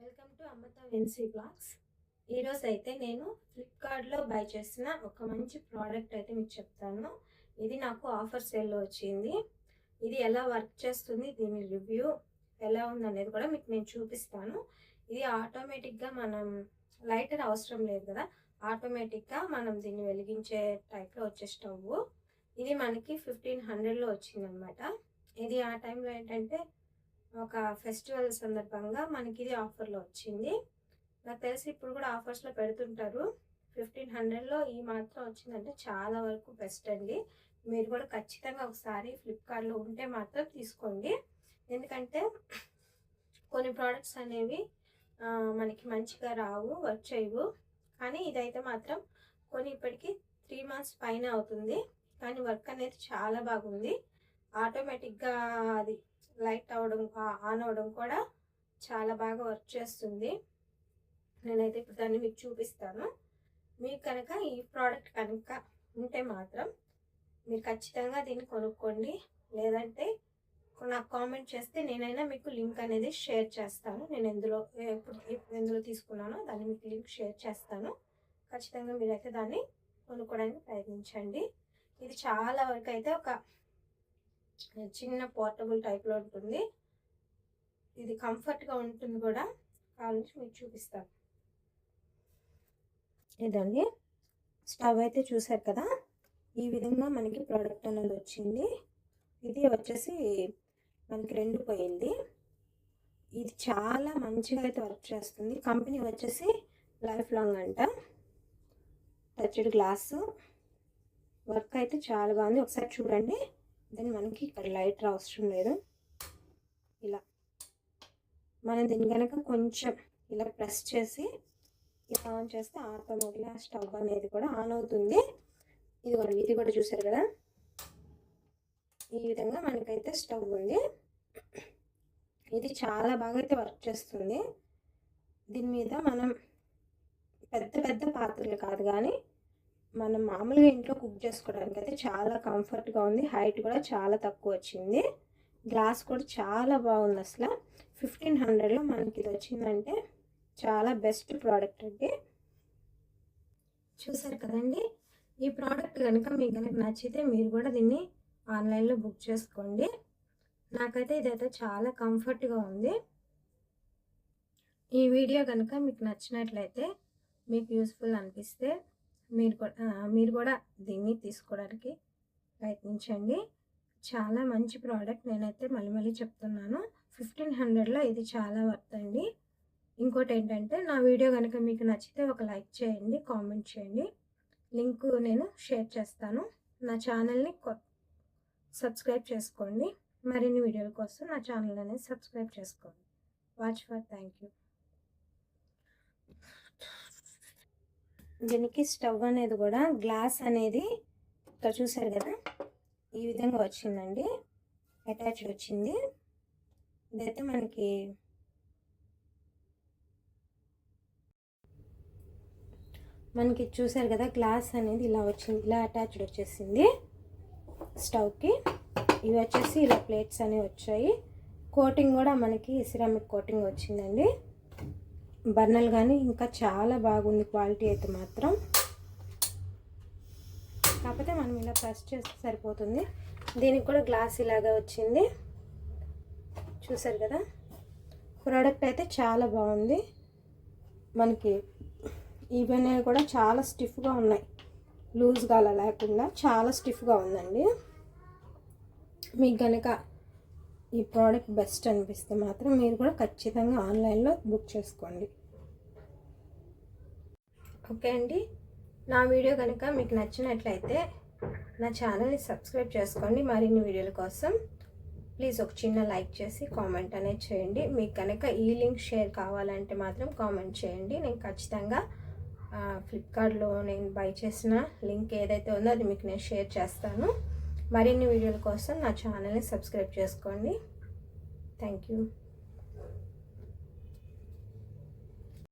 Welcome to Amrutha వెన్సీ blogs. ఈరోజు అయితే నేను ఫ్లిప్కార్ట్లో బై చేసిన ఒక మంచి ప్రోడక్ట్ అయితే మీకు చెప్తాను. ఇది నాకు ఆఫర్ సేల్లో వచ్చింది. ఇది ఎలా వర్క్ చేస్తుంది, దీని రివ్యూ ఎలా ఉందనేది కూడా మీకు నేను చూపిస్తాను. ఇది ఆటోమేటిక్గా మనం లైటర్ అవసరం లేదు కదా, ఆటోమేటిక్గా మనం దీన్ని వెలిగించే టైప్లో వచ్చే స్టవ్. ఇది మనకి 1500లో వచ్చిందనమాట. ఇది ఆ టైంలో ఏంటంటే ఒక ఫెస్టివల్ సందర్భంగా మనకి ఇది ఆఫర్లో వచ్చింది. నాకు తెలిసి ఇప్పుడు కూడా ఆఫర్స్లో పెడుతుంటారు. 1500లో ఈ మాత్రం వచ్చిందంటే చాలా వరకు బెస్ట్ అండి. మీరు కూడా ఖచ్చితంగా ఒకసారి ఫ్లిప్కార్ట్లో ఉంటే మాత్రం తీసుకోండి. ఎందుకంటే కొన్ని ప్రోడక్ట్స్ అనేవి మనకి మంచిగా రావు, వర్క్ చేయవు. కానీ ఇదైతే మాత్రం కొన్ని ఇప్పటికీ 3 months పైన అవుతుంది, కానీ వర్క్ అనేది చాలా బాగుంది. ఆటోమేటిక్గా అది లైట్ అవ్వడం, ఆన్ అవ్వడం కూడా చాలా బాగా వర్క్ చేస్తుంది. నేనైతే ఇప్పుడు దాన్ని మీకు చూపిస్తాను. మీకు కనుక ఈ ప్రోడక్ట్ కనుక ఉంటే మాత్రం మీరు ఖచ్చితంగా దీన్ని కొనుక్కోండి. లేదంటే నాకు కామెంట్ చేస్తే నేనైనా మీకు లింక్ అనేది షేర్ చేస్తాను. నేను ఎందులో తీసుకున్నానో దాన్ని మీకు లింక్ షేర్ చేస్తాను. ఖచ్చితంగా మీరైతే దాన్ని కొనుక్కోవడానికి ప్రయత్నించండి. ఇది చాలా వరకు అయితే ఒక చిన్న పోర్టబుల్ టైప్లో ఉంటుంది. ఇది కంఫర్ట్గా ఉంటుంది కూడా. కావాలంటే మీకు చూపిస్తాను. ఇదండి స్టవ్ అయితే చూసారు కదా, ఈ విధంగా మనకి ప్రోడక్ట్ అనేది వచ్చింది. ఇది వచ్చేసి మనకి 2 పోయింది. ఇది చాలా మంచిగా అయితే వర్క్ చేస్తుంది. కంపెనీ వచ్చేసి లైఫ్ లాంగ్ అంట. టచ్డ్ గ్లాసు వర్క్ అయితే చాలా బాగుంది. ఒకసారి చూడండి. దెన్ మనకి ఇక్కడ లైటర్ అవసరం లేదు. ఇలా మనం దీన్ని కనుక కొంచెం ఇలా ప్రెస్ చేసి ఇలా ఆన్ చేస్తే ఆటోమేటిక్గా స్టవ్ అనేది కూడా ఆన్ అవుతుంది. ఇది కూడా చూసారు కదా, ఈ విధంగా మనకైతే స్టవ్ ఉంది. ఇది చాలా బాగా అయితే వర్క్ చేస్తుంది. దీని మీద మనం పెద్ద పెద్ద పాత్రలు కాదు కానీ మనం మామూలుగా ఇంట్లో కుక్ చేసుకోవడానికి అయితే చాలా కంఫర్ట్గా ఉంది. హైట్ కూడా చాలా తక్కువ వచ్చింది. గ్లాస్ కూడా చాలా బాగుంది. అసలు 1500లో మనకి ఇది వచ్చిందంటే చాలా బెస్ట్ ప్రోడక్ట్ అండి. చూసారు కదండి, ఈ ప్రోడక్ట్ కనుక మీకు కనుక నచ్చితే మీరు కూడా దీన్ని ఆన్లైన్లో బుక్ చేసుకోండి. నాకైతే ఇదైతే చాలా కంఫర్ట్గా ఉంది. ఈ వీడియో కనుక మీకు నచ్చినట్లయితే, మీకు యూస్ఫుల్ అనిపిస్తే మీరు కూడా దీన్ని తీసుకోవడానికి ప్రయత్నించండి. చాలా మంచి ప్రోడక్ట్. నేనైతే మళ్ళీ చెప్తున్నాను, 1500లో ఇది చాలా వర్త్ అండి. ఇంకోటి ఏంటంటే, నా వీడియో కనుక మీకు నచ్చితే ఒక లైక్ చేయండి, కామెంట్ చేయండి. లింక్ నేను షేర్ చేస్తాను. నా ఛానల్ని సబ్స్క్రైబ్ చేసుకోండి. మరిన్ని వీడియోల కోసం నా ఛానల్ అనేది సబ్స్క్రైబ్ చేసుకోండి. Thank you. దీనికి స్టవ్ అనేది కూడా గ్లాస్ అనేది ఇక్కడ చూసారు కదా, ఈ విధంగా వచ్చిందండి. అటాచ్డ్ వచ్చింది. ఇదైతే మనకి చూసారు కదా, గ్లాస్ అనేది ఇలా వచ్చింది, ఇలా అటాచ్డ్ వచ్చేసింది స్టవ్కి. ఇవి వచ్చేసి ఇలా ప్లేట్స్ అనేవి వచ్చాయి. కోటింగ్ కూడా మనకి సిరామిక్ కోటింగ్ వచ్చిందండి. బర్నల్ కానీ ఇంకా చాలా బాగుంది క్వాలిటీ అయితే మాత్రం. కాకపోతే మనం ఇలా ప్రెస్ చేస్తే సరిపోతుంది. దీనికి కూడా గ్లాస్ ఇలాగా వచ్చింది. చూసారు కదా, ప్రోడక్ట్ అయితే చాలా బాగుంది. మనకి ఇవన్నీ కూడా చాలా స్టిఫ్గా ఉన్నాయి, లూజ్గా అలా లేకుండా చాలా స్టిఫ్గా ఉందండి. మీకు కనుక ఈ ప్రోడక్ట్ బెస్ట్ అనిపిస్తే మాత్రం మీరు కూడా ఖచ్చితంగా ఆన్లైన్లో బుక్ చేసుకోండి. ఓకే అండి, నా వీడియో కనుక మీకు నచ్చినట్లయితే నా ఛానల్ని సబ్స్క్రైబ్ చేసుకోండి. మరిన్ని వీడియోల కోసం ప్లీజ్ ఒక చిన్న లైక్ చేసి కామెంట్ అనేది చేయండి. మీకు కనుక ఈ లింక్ షేర్ కావాలంటే మాత్రం కామెంట్ చేయండి. నేను ఖచ్చితంగా ఫ్లిప్కార్ట్లో నేను బై చేసిన లింక్ ఏదైతే ఉందో అది మీకు నేను షేర్ చేస్తాను. మరిన్ని వీడియోల కోసం నా ఛానల్ని సబ్స్క్రైబ్ చేసుకోండి. Thank you.